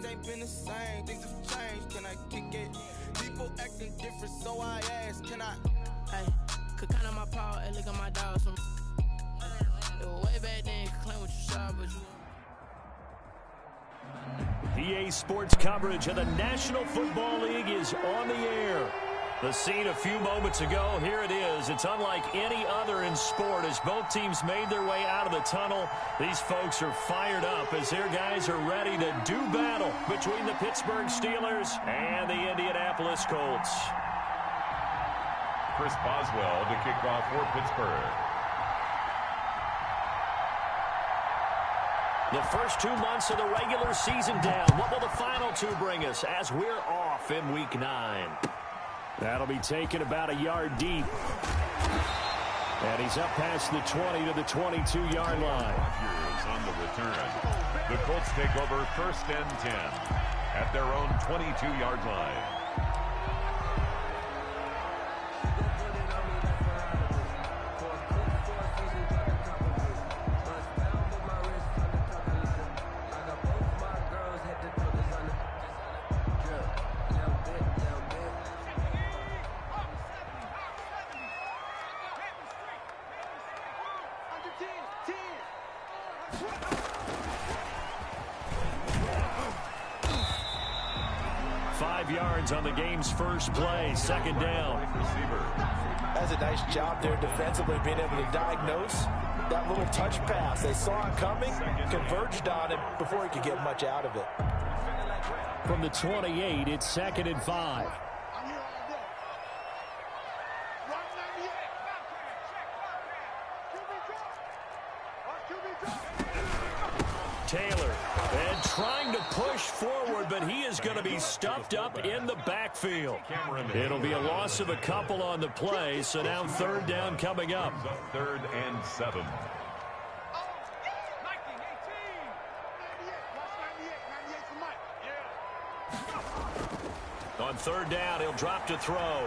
ain't been the same. Things have changed. Can I kick it? People acting different, so I ask, can I? Hey, could count on my power, hey, look at my dogs. It was way back then, you could claim what you saw, but you... EA Sports coverage of the National Football League is on the air. The scene a few moments ago, here it is. It's unlike any other in sport as both teams made their way out of the tunnel. These folks are fired up as their guys are ready to do battle between the Pittsburgh Steelers and the Indianapolis Colts. Chris Boswell to kick off for Pittsburgh. The first 2 months of the regular season down. What will the final two bring us as we're off in Week 9? That'll be taken about a yard deep. And he's up past the 20 to the 22-yard line. Rodgers on the return. The Colts take over 1st and 10 at their own 22-yard line. On the game's first play, 2nd down. That's a nice job there defensively, being able to diagnose that little touch pass. They saw it coming, converged on it before he could get much out of it. From the 28, it's 2nd and 5. Taylor, and trying to push forward, but he is going to be stuffed up in the backfield. It'll be a loss of a couple on the play, so now 3rd down coming up. 3rd and 7. On 3rd down, he'll drop to throw.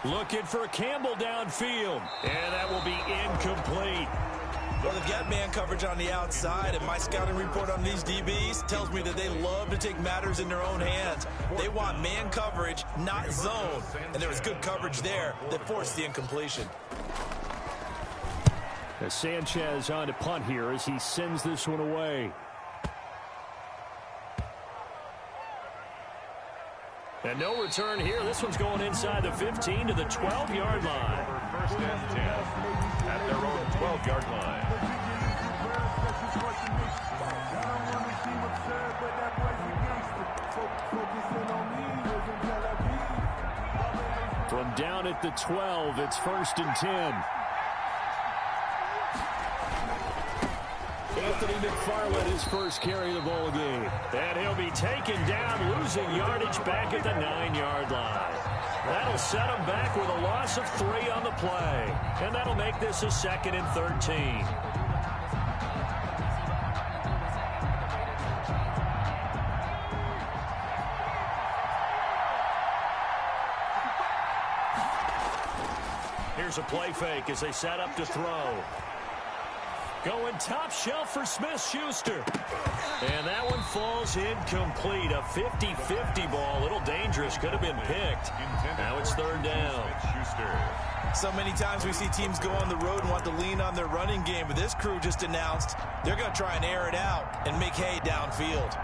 Looking for Campbell downfield, and that will be incomplete. Well, they've got man coverage on the outside, and my scouting report on these DBs tells me that they love to take matters in their own hands. They want man coverage, not zone. And there was good coverage there that forced the incompletion. As Sanchez on to punt here as he sends this one away. And no return here. This one's going inside the 15 to the 12-yard line. 1st and 10 at their own 12-yard line. From down at the 12, it's 1st and 10. Anthony McFarland, his first carry of the ball game. And he'll be taken down, losing yardage back at the 9-yard line. That'll set him back with a loss of 3 on the play. And that'll make this a 2nd and 13. Here's a play fake as they set up to throw. Going top shelf for Smith-Schuster. And that one falls incomplete. A 50-50 ball. A little dangerous. Could have been picked. Now it's 3rd down. So many times we see teams go on the road and want to lean on their running game. But this crew just announced they're going to try and air it out and make hay downfield.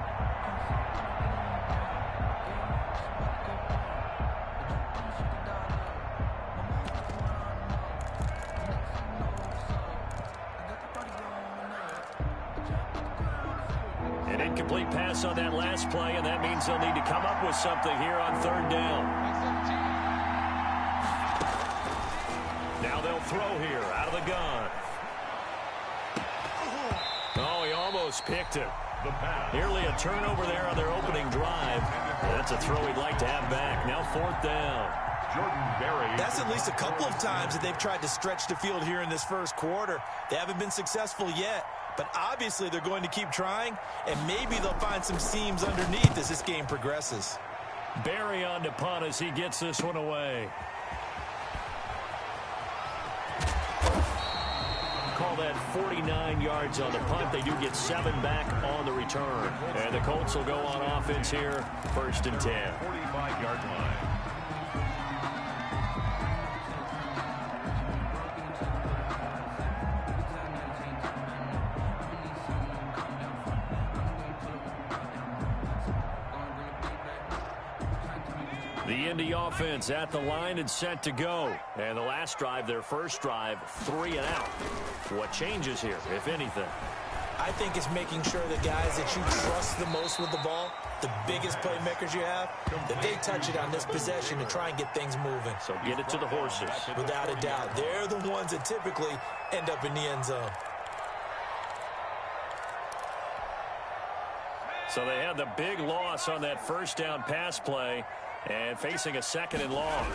Incomplete pass on that last play, and that means they'll need to come up with something here on 3rd down. Now they'll throw here out of the gun. Oh, he almost picked it. Nearly a turnover there on their opening drive. That's a throw he'd like to have back. Now 4th down. That's at least a couple of times that they've tried to stretch the field here in this first quarter. They haven't been successful yet. But obviously they're going to keep trying, and maybe they'll find some seams underneath as this game progresses. Barry on to punt as he gets this one away. Call that 49 yards on the punt. They do get 7 back on the return. return. And the Colts will go on offense here, 1st and 10. 45-yard line. The Indy offense at the line and set to go. And the last drive, their first drive, 3 and out. What changes here, if anything? I think it's making sure the guys that you trust the most with the ball, the biggest playmakers you have, that they touch it on this possession to try and get things moving. So get it to the horses. Without a doubt. They're the ones that typically end up in the end zone. So they had the big loss on that first down pass play and facing a 2nd and long.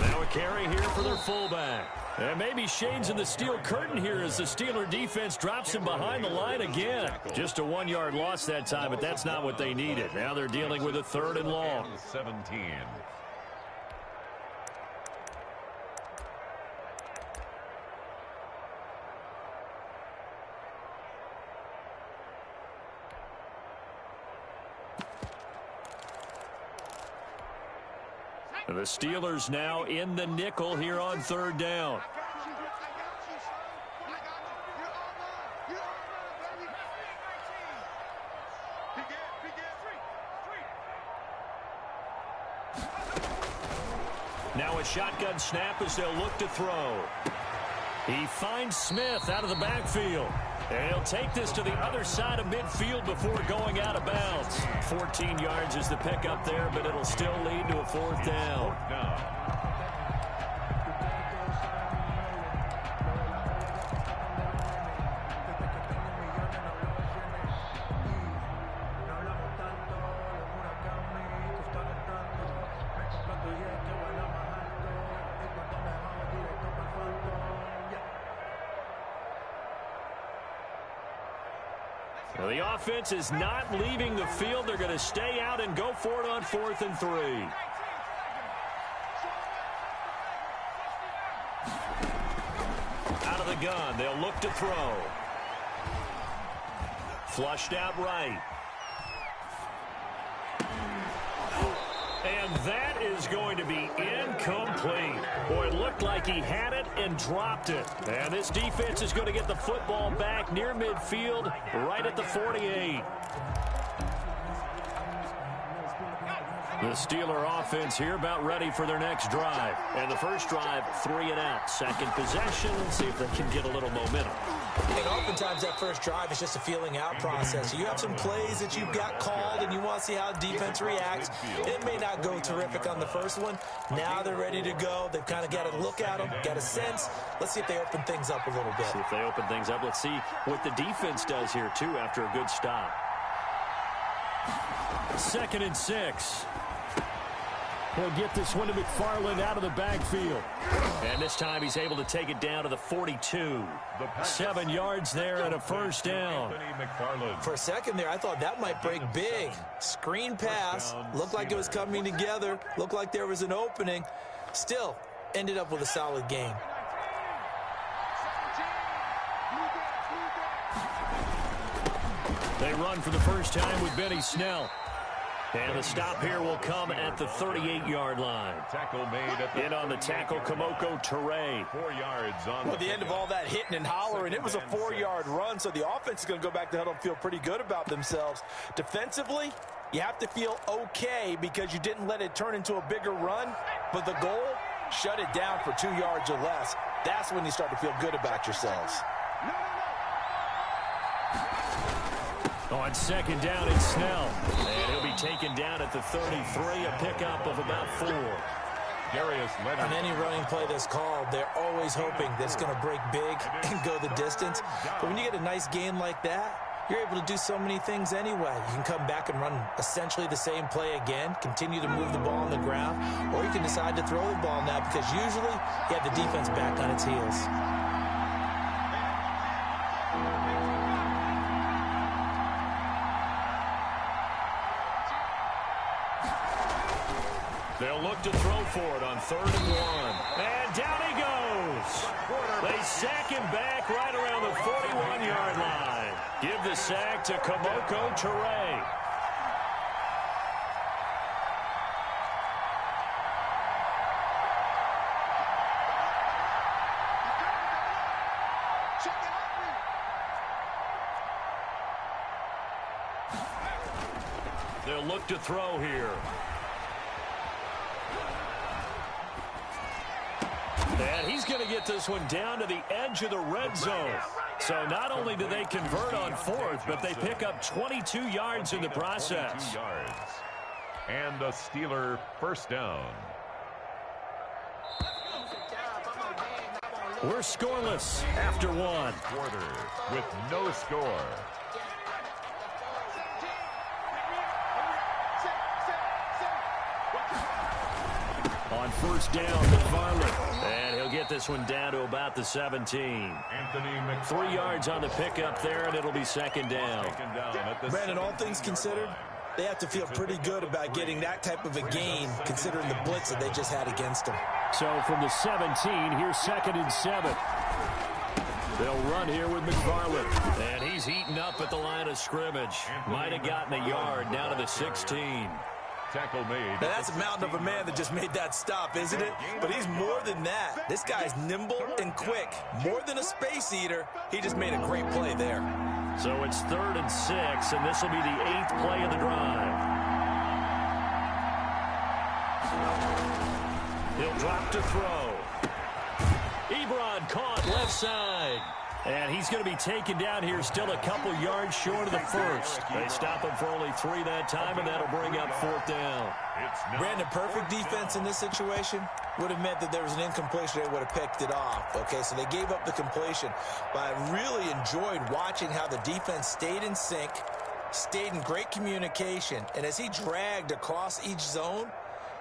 Now a carry here for their fullback. And maybe shades in the steel curtain here as the Steeler defense drops him behind the line again. Just a 1-yard loss that time, but that's not what they needed. Now they're dealing with a 3rd and long. 17. The Steelers now in the nickel here on 3rd down. Now a shotgun snap as they'll look to throw. He finds Smith out of the backfield. And he'll take this to the other side of midfield before going out of bounds. 14 yards is the pickup there, but it'll still lead to a 4th down. Well, the offense is not leaving the field. They're going to stay out and go for it on 4th and 3. Out of the gun, they'll look to throw. Flushed out right. And that is going to be incomplete. Boy, it looked like he had it and dropped it. And this defense is going to get the football back near midfield, right at the 48. The Steeler offense here about ready for their next drive. And the first drive, 3 and out. Second possession. Let's see if they can get a little momentum. And oftentimes that first drive is just a feeling out process. You have some plays that you've got called and you want to see how defense reacts. It may not go terrific on the first one. Now they're ready to go. They've kind of got to look at them, got a sense. Let's see if they open things up a little bit. See if they open things up. Let's see what the defense does here, too, after a good stop. 2nd and 6. He'll get this one to McFarland out of the backfield. And this time he's able to take it down to the 42. 7 yards there and a first down. For a second there, I thought that might break big. Screen pass. Looked like it was coming together. Looked like there was an opening. Still, ended up with a solid game. They run for the first time with Benny Snell. And the stop here will come at the 38-yard line. Tackle made at the in on the tackle, Kamoko Toure. 4 yards on the end of all that hitting and hollering, it was a 4-yard run, so the offense is going to go back to huddle and feel pretty good about themselves. Defensively, you have to feel okay because you didn't let it turn into a bigger run, but the goal, shut it down for 2 yards or less. That's when you start to feel good about yourselves. On 2nd down, it's Snell. And he'll be taken down at the 33, a pickup of about 4. On any running play that's called, they're always hoping that it's going to break big and go the distance. But when you get a nice gain like that, you're able to do so many things anyway. You can come back and run essentially the same play again, continue to move the ball on the ground, or you can decide to throw the ball now because usually you have the defense back on its heels. They'll look to throw for it on 3rd and 1. And down he goes. They sack him back right around the 41-yard line. Give the sack to Kamoko Toure. They'll look to throw here. And he's going to get this one down to the edge of the red zone. So not only do they convert on fourth, but they pick up 22 yards in the process. 22 yards. And a Steeler first down. We're scoreless after one. Quarter with no score. On first down, McFarland. And he'll get this one down to about the 17. 3 yards on the pickup there, and it'll be second down. Brandon, all things considered, they have to feel pretty good about getting that type of a gain, considering the blitz that they just had against them. So from the 17, here's 2nd and 7. They'll run here with McFarland. And he's heating up at the line of scrimmage. Might have gotten a yard down to the 16. Tackle made. Now that's a mountain of a man that just made that stop, isn't it? But he's more than that. This guy's nimble and quick. More than a space eater, he just made a great play there. So it's 3rd and 6, and this will be the 8th play of the drive. He'll drop to throw. Ebron caught left side. And he's going to be taken down here still a couple yards short of the first. They stop him for only 3 that time, and that'll bring up 4th down. Brandon, perfect defense in this situation would have meant that there was an incompletion. They would have picked it off. Okay, so they gave up the completion. But I really enjoyed watching how the defense stayed in sync, stayed in great communication. And as he dragged across each zone,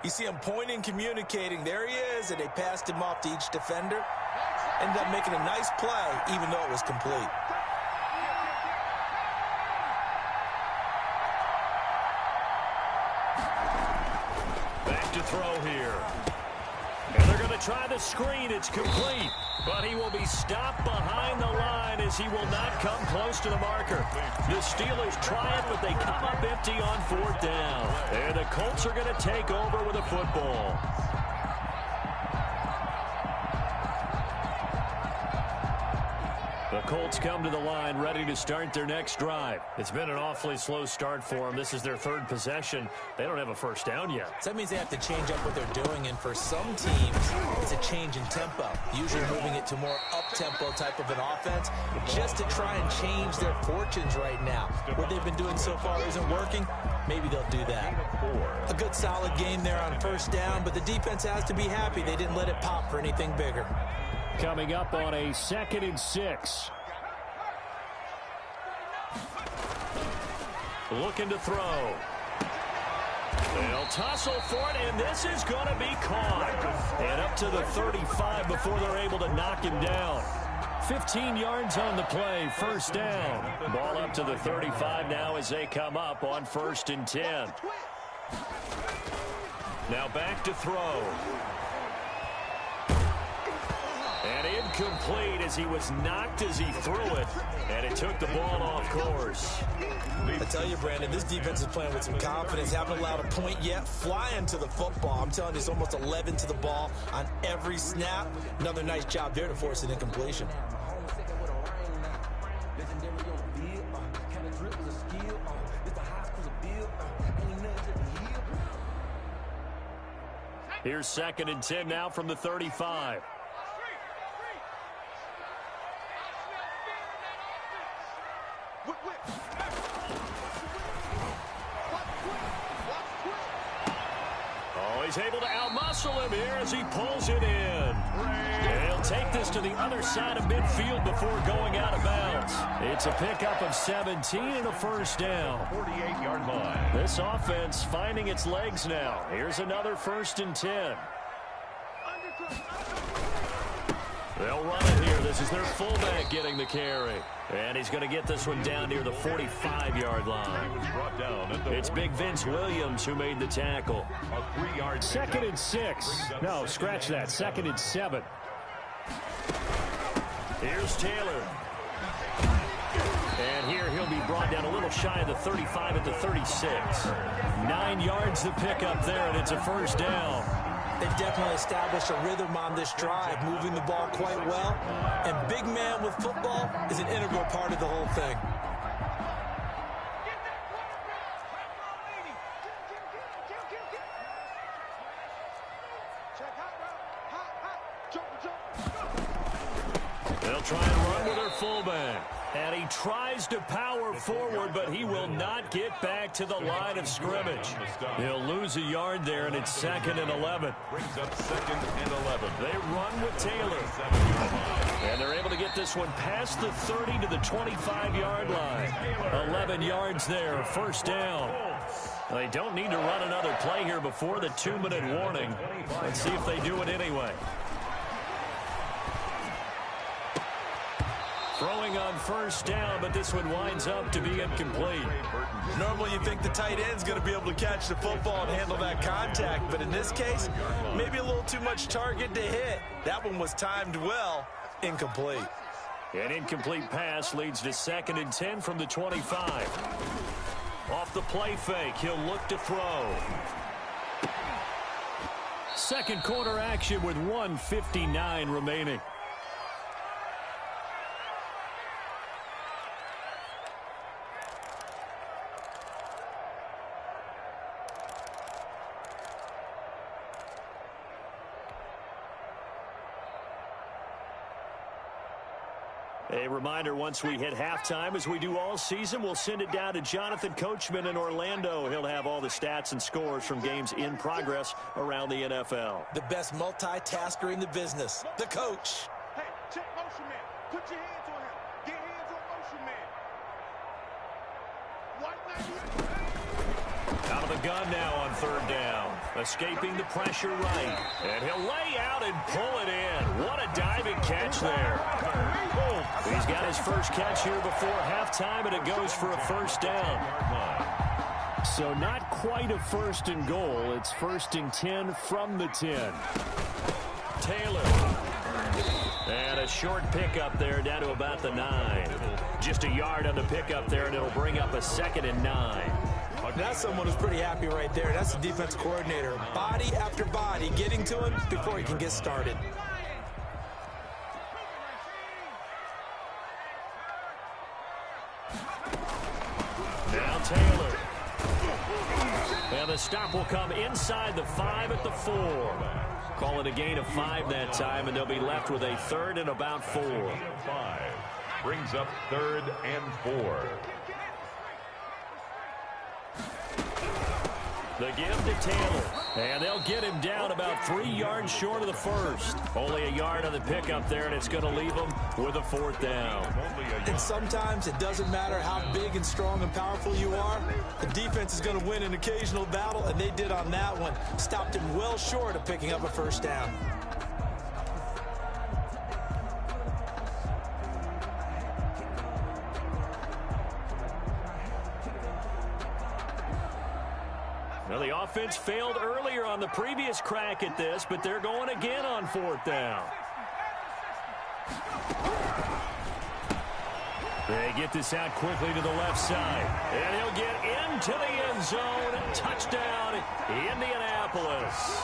you see him pointing, communicating. There he is, and they passed him off to each defender. Ended up making a nice play, even though it was complete. Back to throw here. And they're going to try the screen. It's complete. But he will be stopped behind the line as he will not come close to the marker. The Steelers try it, but they come up empty on 4th down. And the Colts are going to take over with a football. The Colts come to the line ready to start their next drive. It's been an awfully slow start for them. This is their 3rd possession. They don't have a first down yet. So that means they have to change up what they're doing, and for some teams, it's a change in tempo, usually moving it to more up-tempo type of an offense, just to try and change their fortunes right now. What they've been doing so far isn't working. Maybe they'll do that. A good solid game there on first down, but the defense has to be happy they didn't let it pop for anything bigger. Coming up on a 2nd and 6. Looking to throw. They'll tussle for it, and this is going to be caught. And up to the 35 before they're able to knock him down. 15 yards on the play, first down. Ball up to the 35 now as they come up on 1st and 10. Now back to throw. And incomplete as he was knocked as he threw it, and it took the ball off course. I tell you, Brandon, this defense is playing with some confidence. Haven't allowed a point yet. Flying to the football. I'm telling you, it's almost 11 to the ball on every snap. Another nice job there to force an incompletion. Here's 2nd and 10 now from the 35. He's able to outmuscle him here as he pulls it in. And he'll take this to the other side of midfield before going out of bounds. It's a pickup of 17 and a first down. 48-yard line. This offense finding its legs now. Here's another 1st and 10. They'll run it here. This is their fullback getting the carry. And he's going to get this one down near the 45-yard line. It's Big Vince Williams who made the tackle. 2nd and 6. No, scratch that. 2nd and 7. Here's Taylor. And here he'll be brought down a little shy of the 35 at the 36. 9 yards to pick up there, and it's a first down. They definitely established a rhythm on this drive, moving the ball quite well. And big man with football is an integral part of the whole thing. They'll try and run with their fullback. And he tries to power forward, but he will not get back to the line of scrimmage. He'll lose a yard there, and it's 2nd and 11. Brings up 2nd and 11. They run with Taylor. And they're able to get this one past the 30 to the 25-yard line. 11 yards there, first down. They don't need to run another play here before the 2-minute warning. Let's see if they do it anyway. Throwing on first down, but this one winds up to be incomplete. Normally you think the tight end's going to be able to catch the football and handle that contact, but in this case, maybe a little too much target to hit. That one was timed well, incomplete. An incomplete pass leads to 2nd and 10 from the 25. Off the play fake, he'll look to throw. Second quarter action with 1:59 remaining. A reminder, once we hit halftime, as we do all season, we'll send it down to Jonathan Coachman in Orlando. He'll have all the stats and scores from games in progress around the NFL. The best multitasker in the business, the coach. Hey, check motion man. Put your hands on him. Get hands on motion man. Out of the gun now on 3rd down. Escaping the pressure right. And he'll lay out and pull it in. What a diving catch there. He's got his first catch here before halftime, and it goes for a first down. So not quite a 1st and goal. It's 1st and 10 from the 10. Taylor. And a short pickup there down to about the 9. Just a yard on the pickup there, and it'll bring up a 2nd and 9. That's someone who's pretty happy right there. That's the defense coordinator. Body after body getting to him before he can get started. Now Taylor. And the stop will come inside the 5 at the 4. Call it a gain of 5 that time, and they'll be left with a 3rd and about 4. 5 brings up 3rd and 4. The give to Taylor. And they'll get him down about 3 yards short of the 1st. Only a yard on the pickup there, and it's going to leave them with a 4th down. And sometimes it doesn't matter how big and strong and powerful you are. The defense is going to win an occasional battle, and they did on that one. Stopped him well short of picking up a first down. Well, the offense failed earlier on the previous crack at this, but they're going again on 4th down. They get this out quickly to the left side. And he'll get into the end zone. Touchdown, Indianapolis.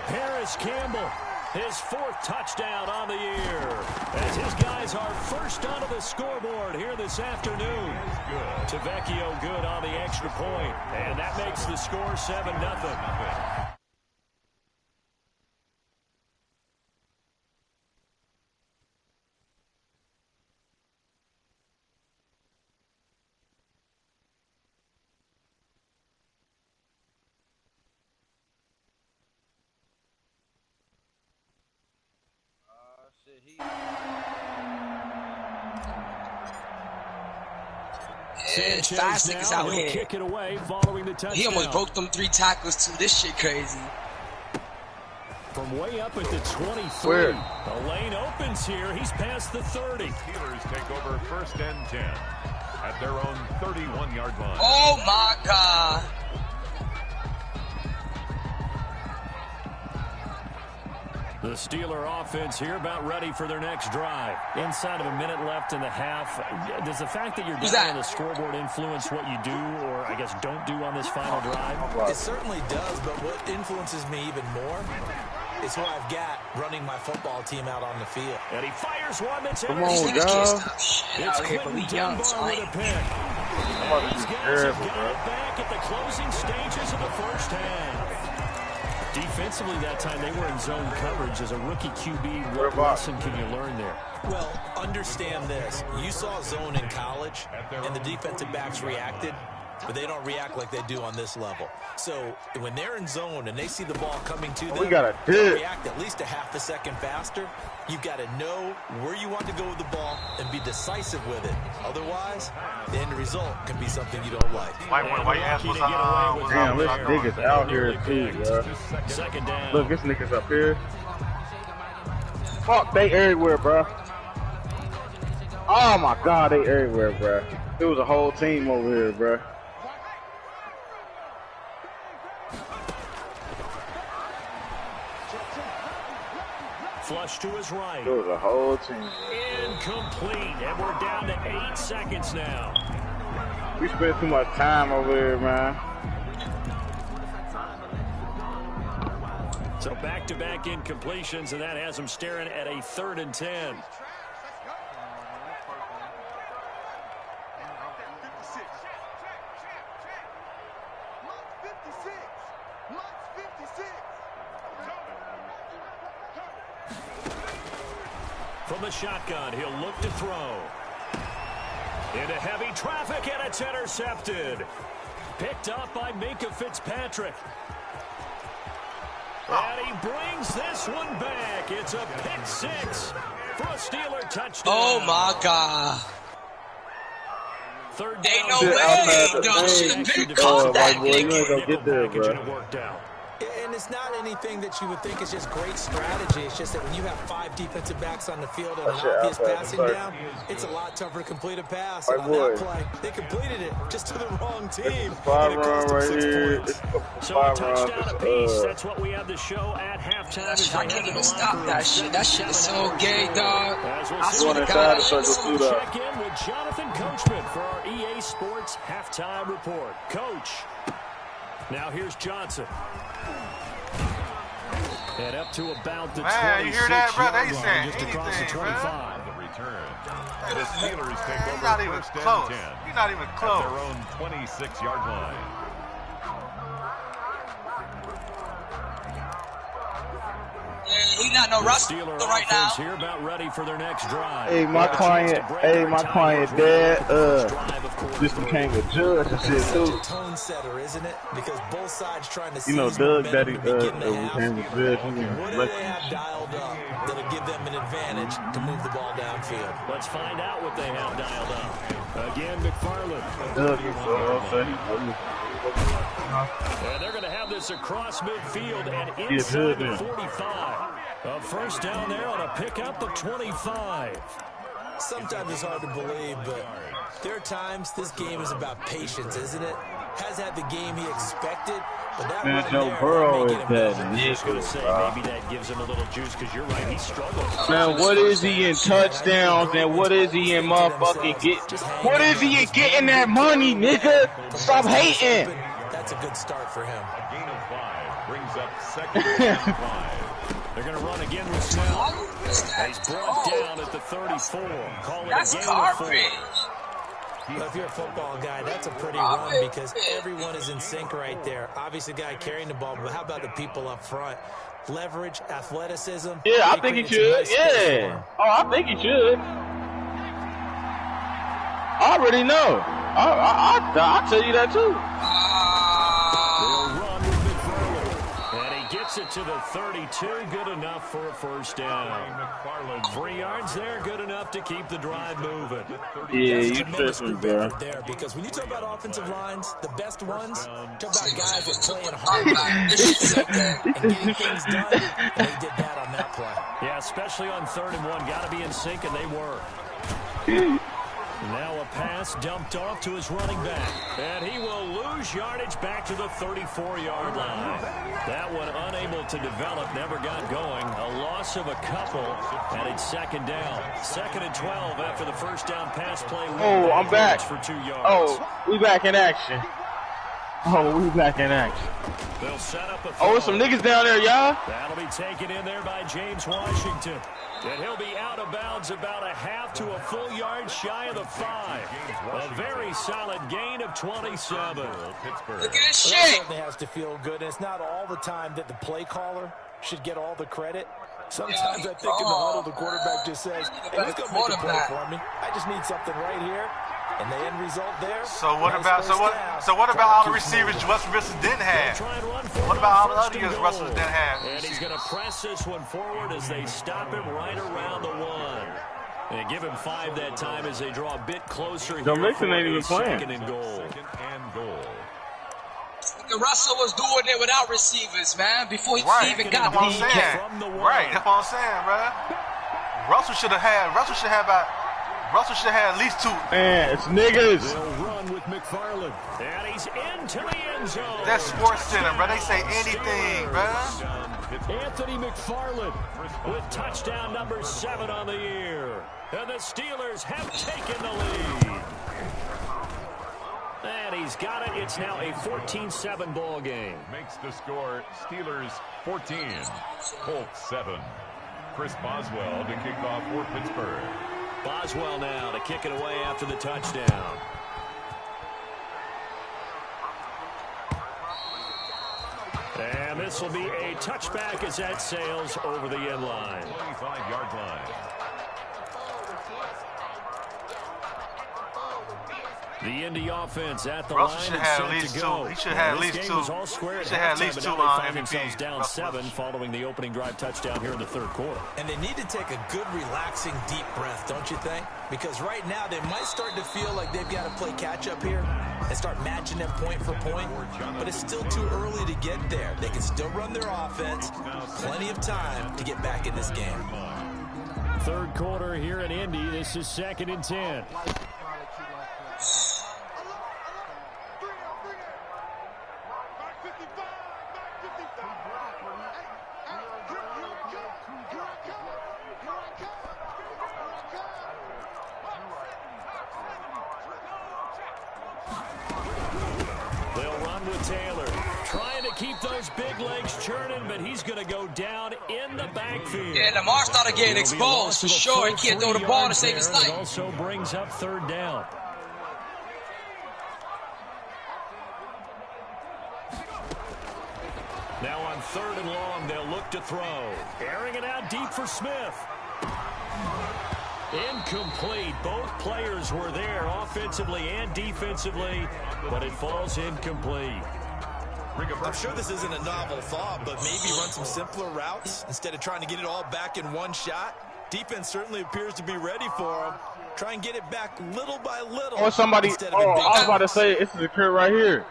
Paris Campbell, his 4th touchdown on the year. As his guys are first onto the scoreboard here this afternoon. Tavecchio good on the extra point. And that makes the score 7-0. Fast niggas out here. Kick it away following the touchdown. He almost broke them 3 tackles too. This shit crazy. From way up at the 23. Where? The lane opens here. He's past the 30. Steelers take over 1st and 10 at their own 31-yard line. Oh my God. The The Steeler offense here about ready for their next drive. Inside of a minute left in the half. Does the fact that you're down on the scoreboard influence what you do or, I guess, don't do on this final drive? It certainly does, but what influences me even more is who I've got running my football team out on the field. And he fires one that's Come on, dog. It's Quentin Dunbar with a pick. These guys have got it back at the closing stages of the first half. Defensively that time, they were in zone coverage. As a rookie QB, what lesson can you learn there? Well, understand this. You saw zone in college, and the defensive backs reacted, but they don't react like they do on this level. So when they're in zone and they see the ball coming to them, they react at least a half a second faster. You've got to know where you want to go with the ball and be decisive with it. Otherwise, the end result can be something you don't like. Damn, this nigga's out here too, bro. Second down. Look, this nigga's up here. Fuck, they everywhere, bro. Oh my God, they everywhere, bro. There was a whole team over here, bro. Flush to his right. There was a whole team. Incomplete, and we're down to 8 seconds now. We spent too much time over here, man. So back-to-back incompletions, and that has them staring at a 3rd and 10. From the shotgun, he'll look to throw. Into heavy traffic, and it's intercepted. Picked up by Minka Fitzpatrick. And he brings this one back. It's a pick 6 for a Steeler touchdown. Oh, my God. Third Ain't down. no way. Y'all should have been caught that boy, you ain't gonna Nickel get there, package, and bro. it worked out. And it's not anything that you would think is just great strategy. It's just that when you have 5 defensive backs on the field and an obvious passing down, it's a lot tougher to complete a pass. And on that play, they completed it just to the wrong team. Five run right here. So a touchdown apiece. That's what we have the show at halftime. I can't even stop that shit. That shit is so gay, dog. I swear to Going God. inside the circle through Check in with Jonathan Coachman for our EA Sports halftime report. Coach. Now here's Johnson. And up to about the 26 you hear that, bro? They saying just across the 25. The return. The Steelers take over not even first close. and 10. He's not even close. At their own 26-yard line. We not no Russell Steeler right now. offense here about ready for their next drive. Hey, my client, dad, just became a judge and shit too. Such a tone setter, isn't it? Because both sides trying to You know, seize Doug, momentum daddy, to begin the half. became a judge. What do they have dialed up that'll give them an advantage to move the ball downfield? Let's find out what they have dialed up. Again, McFarland. Doug, And they're going to have this across midfield and inside the 45. A first down there on a pickup of 25. Sometimes it's hard to believe, but there are times this game is about patience, isn't it? Has had the game he expected, but that man, right Joe there Burrow making is him that better. I was going to say, maybe that gives him a little juice because you're right, he struggled. Man, what is he in touchdowns and what is he in motherfucking get? What is he in getting that money, nigga? Stop hating. That's a good start for him. A gain of 5 brings up 2nd and 5. They're going to run again with Snell. He's brought down at the 34. Call it That's a gain garbage. of 4. Well, if you're a football guy, that's a pretty run because everyone is in sync right there. Obviously, the guy carrying the ball, but how about the people up front? Leverage, athleticism. Yeah, I think he should. Yeah. Oh, I think he should. I already know. I'll tell you that too. They'll run with McFarland. And he gets it to the 32. Good enough for a first down. 3 yards there. Good enough to keep the drive moving. Yeah, you tripping, bro. There, because when you talk about offensive lines, the best ones, talk about guys that play in hard and getting things done, and they did that on that play. Yeah, especially on 3rd and 1. Got to be in sync, and they were. Now a pass dumped off to his running back. And he will lose yardage back to the 34-yard line. That one unable to develop, never got going. A loss of a couple, and it's second down. 2nd and 12 after the first down pass play. Oh, I'm back. For 2 yards. Oh, we back in action. Oh, we back in action. They'll set up a oh, there's some niggas down there, y'all. That'll be taken in there by James Washington. And he'll be out of bounds about a half to a full yard shy of the 5. A very solid gain of 27. Look at this shit. That certainly has to feel good. And it's not all the time that the play caller should get all the credit. Sometimes I think in the huddle, the quarterback just says, hey, who's going to make a play for me? I just need something right here. And the end result there. So what about all the receivers West Virginia didn't have? What about all the other years West Virginia didn't have? And he's going to press this one forward as they stop him right around the 1. And give him 5 that time as they draw a bit closer. Joe Mixon ain't even playing. Second and goal. Russell was doing it without receivers, man, before he even got the Right, that's what I'm saying, bro. Russell should have at least 2. Man, it's niggas. They'll run with McFarland. And he's into the end zone. That's Sports Center, bro. They say anything, bro. Anthony McFarland with touchdown number 7 on the year. And the Steelers have taken the lead. And he's got it. It's now a 14-7 ball game. Makes the score Steelers 14, Colts 7. Chris Boswell to kick off for Pittsburgh. Boswell now to kick it away after the touchdown. And this will be a touchback as that sails over the end line. 25-yard line. The Indy offense at the Russell line should and have set at least to 2. go. He should have at least 2. He should have at least 2 themselves down MVP. 7 following the opening drive touchdown here in the 3rd quarter. And they need to take a good, relaxing, deep breath, don't you think? Because right now they might start to feel like they've got to play catch-up here and start matching them point for point. But it's still too early to get there. They can still run their offense. Plenty of time to get back in this game. 3rd quarter here in Indy. This is 2nd and 10. Keep those big legs churning, but he's going to go down in the backfield. Yeah, Lamar started getting exposed for sure. He can't throw the ball to save his life. It also brings up 3rd down. Now on 3rd and long, they'll look to throw. Airing it out deep for Smith. Incomplete. Both players were there offensively and defensively, but it falls incomplete. I'm sure this isn't a novel thought, but maybe run some simpler routes instead of trying to get it all back in one shot. Defense certainly appears to be ready for him. Try and get it back little by little. Or somebody, I was about to say, it's a curve right here.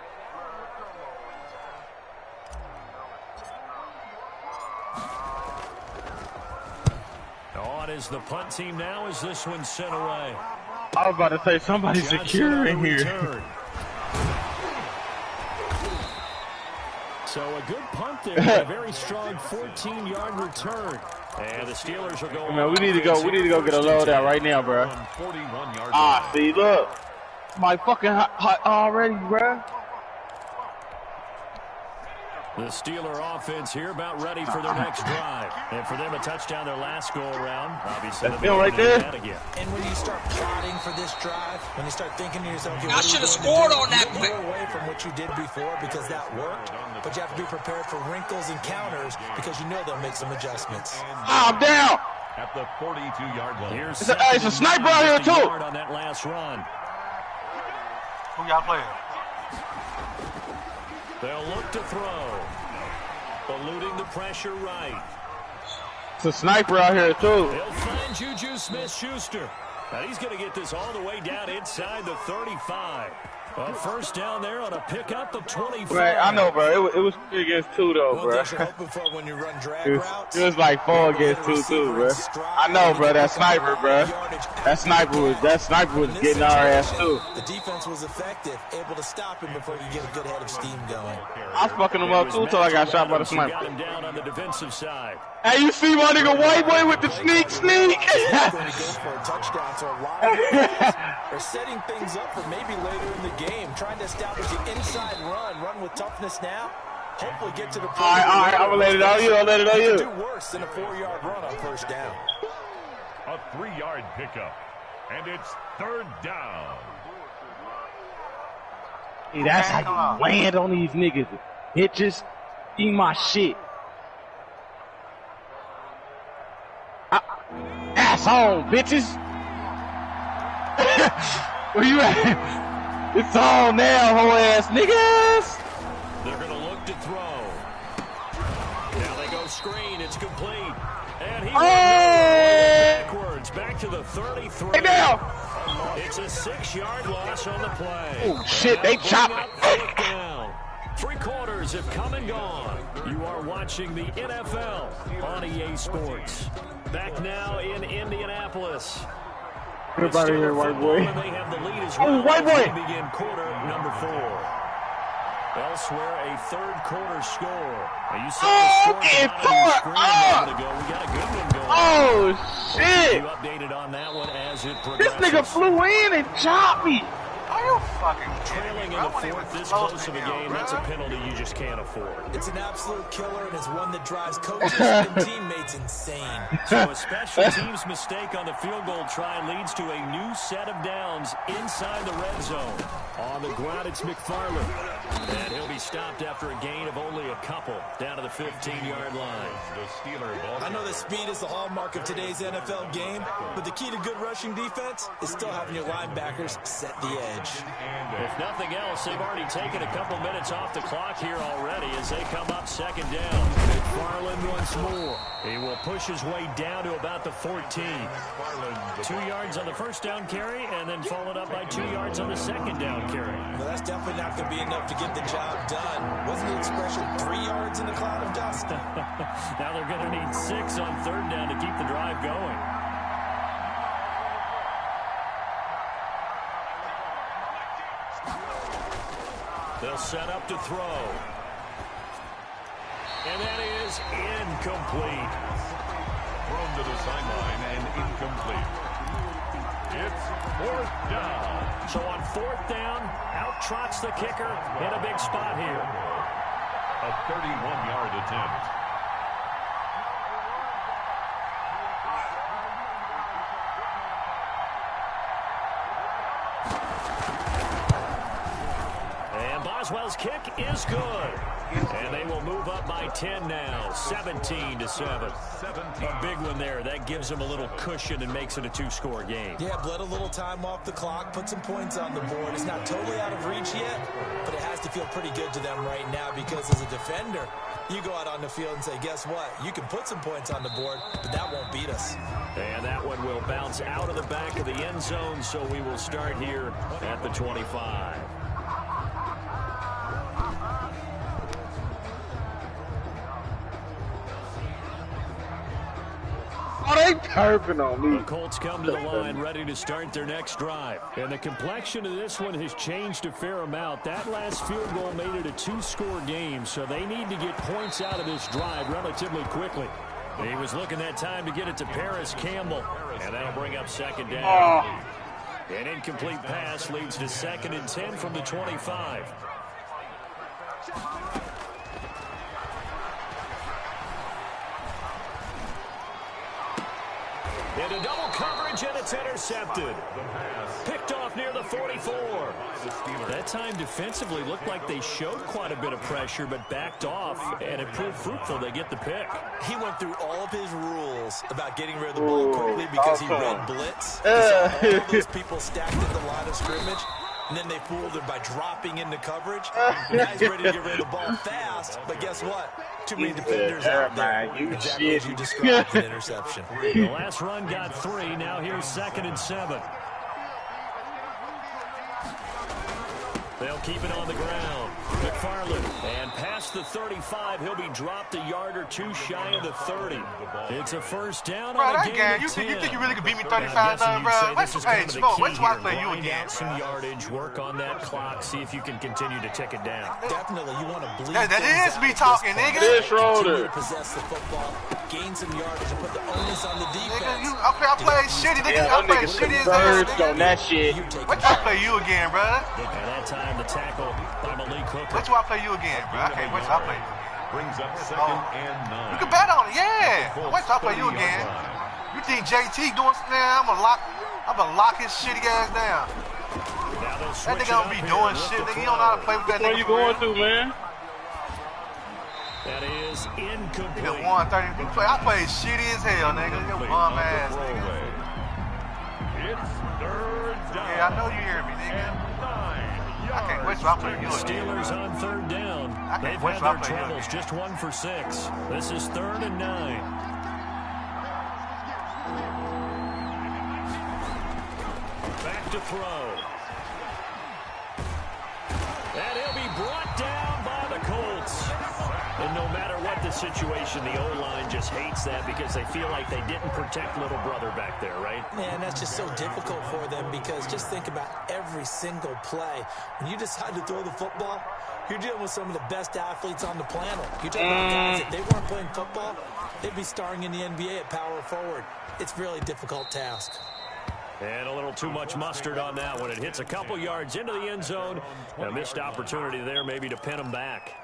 On is the punt team now as this one's sent away. I was about to say, somebody's secure in here. So a good punt there, a very strong 14-yard return. And the Steelers are going. Man, we need to go get a loadout right now, bro. See, look, my fucking hot already, bro. The Steeler offense here about ready for their next drive. And for them, a touchdown their last go-around. Obviously, that feel right there. And when you start plotting for this drive, when you start thinking to yourself, okay, I should have scored on that play. Away from what you did before because that worked. But you have to be prepared for wrinkles and counters because you know they'll make some adjustments. I'm down. At the 42-yard line. It's a sniper out here, too. On that last run. Who y'all playing? They'll look to throw. Eluding the pressure right. It's a sniper out here, too. They'll find Juju Smith-Schuster. Now he's going to get this all the way down inside the 35. First down there on a pickup of 25. Right, I know, bro. It was 3 against 2, though, bro. When you run drag routes, it was like 4 against 2, too, bro. I know, bro. That sniper, bro. That sniper was getting our ass, too. The defense was effective, able to stop him before you get a good head of steam going. I was fucking him up, too, until I got shot by the sniper. Got him down on the defensive side. Hey, you see my nigga White Boy with the sneak? Going to go for a touchdown, so a lot of defense are setting things up for maybe later in the game, trying to establish the inside run with toughness now. Hopefully get to the point. All right, I'm gonna let it on you. Do worse than a 4-yard run on first down. A 3-yard pickup, and it's 3rd down. Hey, that's how you land on these niggas. Bitches, eat my shit. Ass on, bitches. Where you at? It's on now, whole ass niggas. They're going to look to throw. Now they go screen. It's complete. And he backwards. Back to the 33. Hey, now. It's a 6-yard loss on the play. Oh, shit. They chopping. 3 quarters have come and gone. You are watching the NFL on EA Sports. Back now in Indianapolis. Everybody here, White Boy. They have the lead as well. Oh, White Boy. They begin quarter number 4. Elsewhere, a 3rd quarter score. Now you saw the score a minute ago. We got a good one going. Oh, shit. You updated on that one as it progresses. This nigga flew in and chopped me. Are you fucking Trailing in the 4th, this close of a game, that's a penalty you just can't afford. It's an absolute killer, and it's one that drives coaches and teammates insane. So a special teams mistake on the field goal try leads to a new set of downs inside the red zone. On the ground, it's McFarland. And he'll be stopped after a gain of only a couple, down to the 15-yard line. I know that speed is the hallmark of today's NFL game, but the key to good rushing defense is still having your linebackers set the edge. If nothing else, they've already taken a couple minutes off the clock here already as they come up 2nd down. McFarland once more. He will push his way down to about the 14. 2 yards on the first down carry, and then followed up by 2 yards on the 2nd down carry. Well, that's definitely not going to be enough to get the job done. Wasn't the expression 3 yards in a cloud of dust? Now they're going to need 6 on 3rd down to keep the drive going. They'll set up to throw. And that is incomplete. Thrown to the sideline and incomplete. It's 4th down. So on 4th down, out trots the kicker in a big spot here. A 31-yard attempt. Boswell's kick is good. And they will move up by 10 now, 17-7. A big one there. That gives them a little cushion and makes it a 2-score game. Yeah, bled a little time off the clock, put some points on the board. It's not totally out of reach yet, but it has to feel pretty good to them right now because as a defender, you go out on the field and say, guess what? You can put some points on the board, but that won't beat us. And that one will bounce out of the back of the end zone, so we will start here at the 25. Oh, they turping on me. The Colts come to the line ready to start their next drive. And the complexion of this one has changed a fair amount. That last field goal made it a 2-score game, so they need to get points out of this drive relatively quickly. He was looking that time to get it to Paris Campbell, and that'll bring up 2nd down. An incomplete pass leads to 2nd and 10 from the 25. Into double coverage, and it's intercepted. Picked off near the 44. That time defensively looked like they showed quite a bit of pressure, but backed off, and it proved fruitful. They get the pick. He went through all of his rules about getting rid of the ball quickly because he read blitz. He saw all those people stacked at the line of scrimmage, and then they fooled him by dropping into coverage. Now he's ready to get rid of the ball fast, but guess what? Too many defenders out there. Exactly as you described, an interception. The last run got 3. Now here's 2nd and 7. They'll keep it on the ground. McFarland, and past the 35, he'll be dropped a yard or two shy of the 30. It's a first down on a game you of 10. think you really could beat me 35-0, bro? Wait till I play you again. Some yardage, work on that clock, see if you can continue to tick it down. Definitely, you want to bleed. That is me talking, nigga. This Shroder. Possess the football, gain some yardage, and put the onus on the defense. Nigga, I play shitty, nigga. I play shitty as hell. On that shit. Wait till I play you again, bro. And that time the tackle by Malik Hooker. Wait till I play you again, bro. I can't wait till I play you again. Brings up 2nd and 9. You can bet on it, yeah. Wait till I play you again. You think JT doing something? I'm gonna lock his shitty ass down. That nigga don't be doing shit, nigga. You don't know how to play with that nigga. Where you going to, man? That is incomplete. Nigga 130. I played shitty as hell, nigga. Your bum ass, nigga. It's 3rd down. Yeah, I know you hear me, nigga. I can't wait till I play you again. Steelers on 3rd down. They've had their troubles, just 1 for 6. This is 3rd and 9. Back to throw. And he'll be brought down by the Colts. And no matter what the situation, the O-line just hates that because they feel like they didn't protect little brother back there, right? Man, that's just so difficult for them because just think about every single play. When you decide to throw the football, you're dealing with some of the best athletes on the planet. You're talking about guys, if they weren't playing football, they'd be starring in the NBA at power forward. It's a really difficult task. And a little too much mustard on that one. It hits a couple yards into the end zone. A missed opportunity there maybe to pin them back.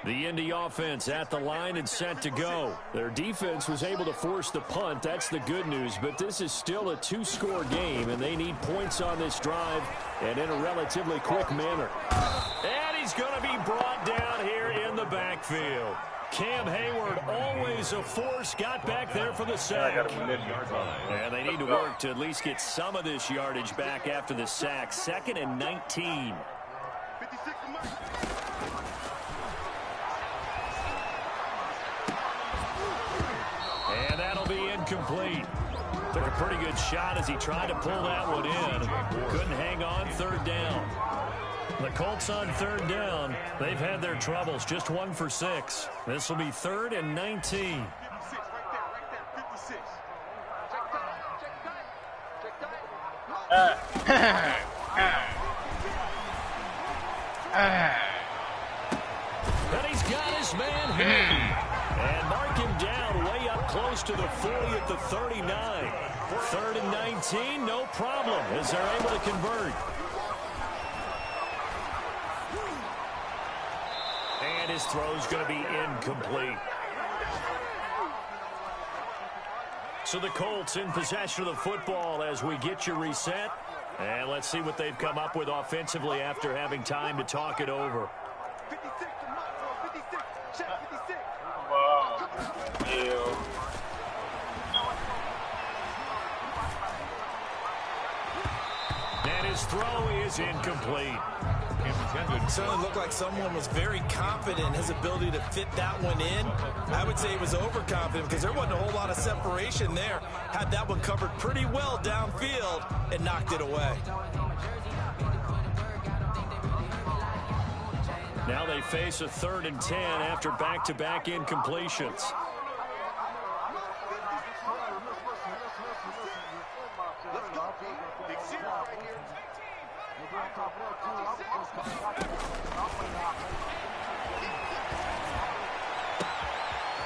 The Indy offense at the line and set to go. Their defense was able to force the punt. That's the good news. But this is still a 2-score game, and they need points on this drive and in a relatively quick manner. And he's going to be brought down here in the backfield. Cam Hayward, always a force, got back there for the sack. And they need to work to at least get some of this yardage back after the sack. 2nd and 19. And that'll be incomplete. Took a pretty good shot as he tried to pull that one in. Couldn't hang on, 3rd down. The Colts on 3rd down. They've had their troubles, just 1 for 6. This will be 3rd and 19. And he's got his man here. And mark him down way up close to the 40 at the 39. 3rd and 19, no problem, as they're able to convert. And his throw's going to be incomplete. So the Colts in possession of the football as we get you reset. And let's see what they've come up with offensively after having time to talk it over. Wow. And his throw is incomplete. It certainly looked like someone was very confident in his ability to fit that one in. I would say he was overconfident because there wasn't a whole lot of separation there. Had that one covered pretty well downfield and knocked it away. Now they face a 3rd and 10 after back-to-back incompletions.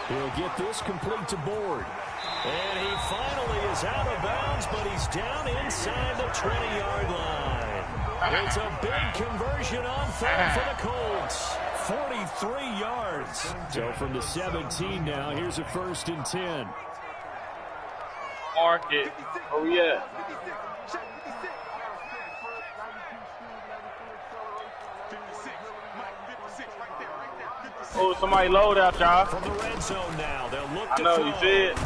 He'll get this complete to Board. And he finally is out of bounds, but he's down inside the 20-yard line. It's a big conversion on 3rd for the Colts. 43 yards. So from the 17 now, here's a 1st and 10. Mark it. Oh, yeah. Oh, somebody load out, y'all. From the red zone now, they'll look to I know, throw. you see it.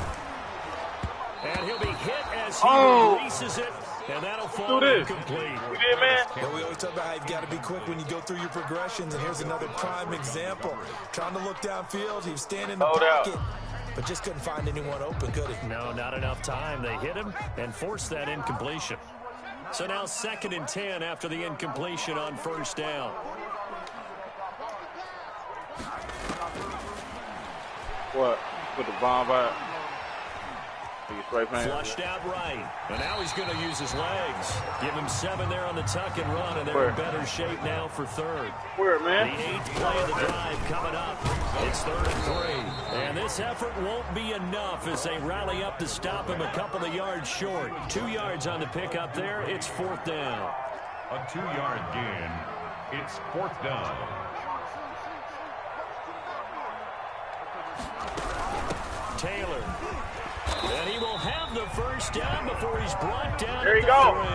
And he'll be hit as he releases it, and that'll fall incomplete. You did, man? Yeah, we always talk about how you've got to be quick when you go through your progressions, and here's another prime example. Trying to look downfield, he was standing in the pocket, but just couldn't find anyone open, could he? No, not enough time. They hit him and forced that incompletion. So now 2nd and 10 after the incompletion on first down. What? Put the bomb out. Flushed out right. And now he's going to use his legs. Give him 7 there on the tuck and run, and they're in better shape now for 3rd. Where, man? The 8th play of the drive coming up. It's 3rd and 3. And this effort won't be enough as they rally up to stop him a couple of yards short. 2 yards on the pickup there. It's 4th down. A 2-yard gain. It's 4th down. Taylor. And he will have the first down before he's brought down. There you go.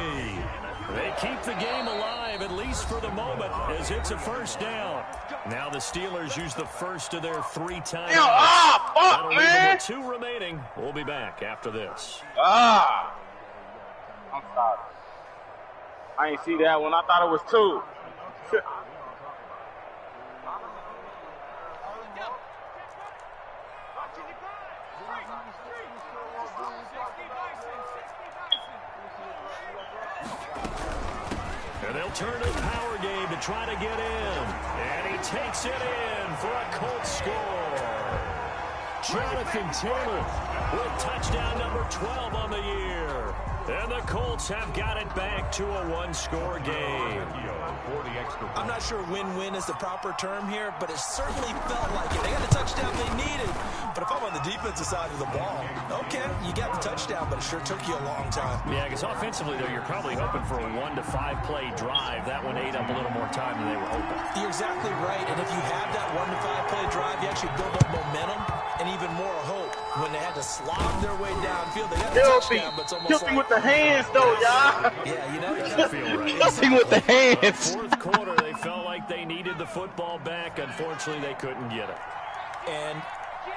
3. They keep the game alive, at least for the moment, as it's a first down. Now the Steelers use the first of their 3 timeouts. Fuck, man. 2 remaining. We'll be back after this. I'm sorry. I ain't see that one. I thought it was 2. And they'll turn to the power game to try to get in. And he takes it in for a Colts score. Jonathan Taylor with touchdown number 12 on the year. And the Colts have got it back to a 1-score game. I'm not sure win-win is the proper term here, but it certainly felt like it. They got the touchdown they needed. But if I'm on the defensive side of the ball, okay, you got the touchdown, but it sure took you a long time. Yeah, because offensively, though, you're probably hoping for a 1 to 5 play drive. That one ate up a little more time than they were hoping. You're exactly right, and if you have that 1 to 5 play drive, you actually build up momentum and even more hope. When they had to slog their way downfield, they got the touchdown, but it's almost like... with the hands, though, y'all. Yeah, you know, Feel right. Guilty with the hands. 4th quarter, they felt like they needed the football back. Unfortunately, they couldn't get it. And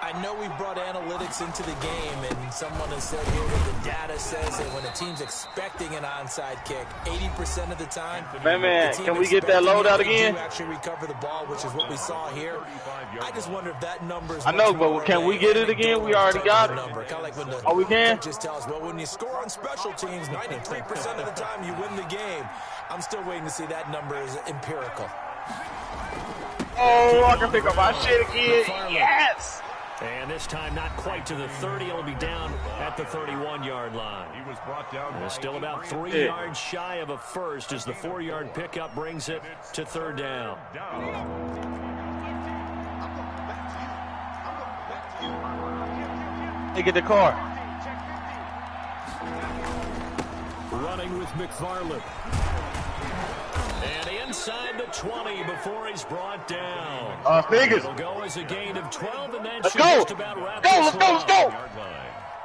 I know we brought analytics into the game, and someone has said here that the data says that when a team's expecting an onside kick, 80% of the time, Man, can we get that loadout again? Actually recover the ball, which is what we saw here. I just wonder if that number is. I know, but can we get it again? We already got it. Kind of like when the we can? Just tell us, well, when you score on special teams, 93% of the time you win the game. I'm still waiting to see that number is empirical. Oh, I can pick up my shit again. Yes. And this time not quite to the 30. It'll be down at the 31-yard line. He was brought down. They're still about 3 yards shy of a first as the 4-yard pickup brings it to 3rd down. Hey, get the car. Running with McFarland. And inside the 20 before he's brought down. It'll go as a gain of 12, and that let's should go. just about wrap Let's go.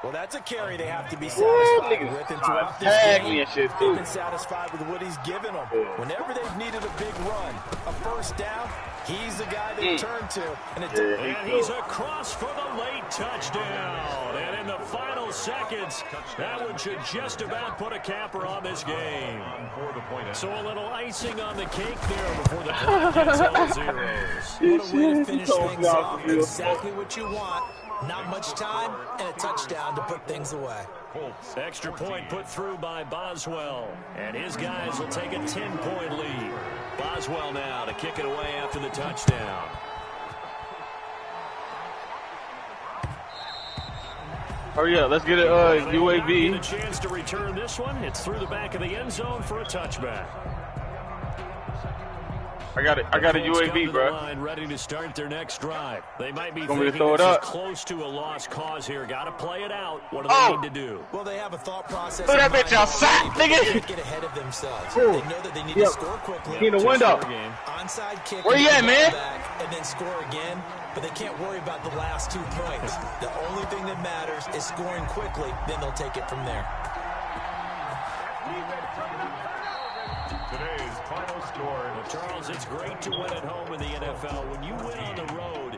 Well, that's a carry they have to be satisfied with. And throughout this game, they've been satisfied with what he's given them. Whenever they've needed a big run, a first down, he's the guy they turn to. And he's across for the late touchdown. And in the final seconds, that one should just about put a capper on this game. So a little icing on the cake there before the clock gets all zeros. What a way to finish things off. Exactly what you want. Not much time and a touchdown to put things away. Extra point put through by Boswell. And his guys will take a 10-point lead. Boswell now to kick it away after the touchdown. Hurry up, let's get it, UAB. Get a chance to return this one. It's through the back of the end zone for a touchback. I got a UAB, bro. Line ready to start their next drive. They might be thinking thinking this is close to a lost cause here. Got to play it out. What do they need to do? Well, they have a thought process. Throw that bitch outside, nigga. Get ahead of themselves. They know that they need to score quickly. In the window. Onside kick. Where you at, man? And then score again. But they can't worry about the last 2 points. The only thing that matters is scoring quickly. Then they'll take it from there. Today's final score. Charles, it's great to win at home in the NFL. When you win on the road,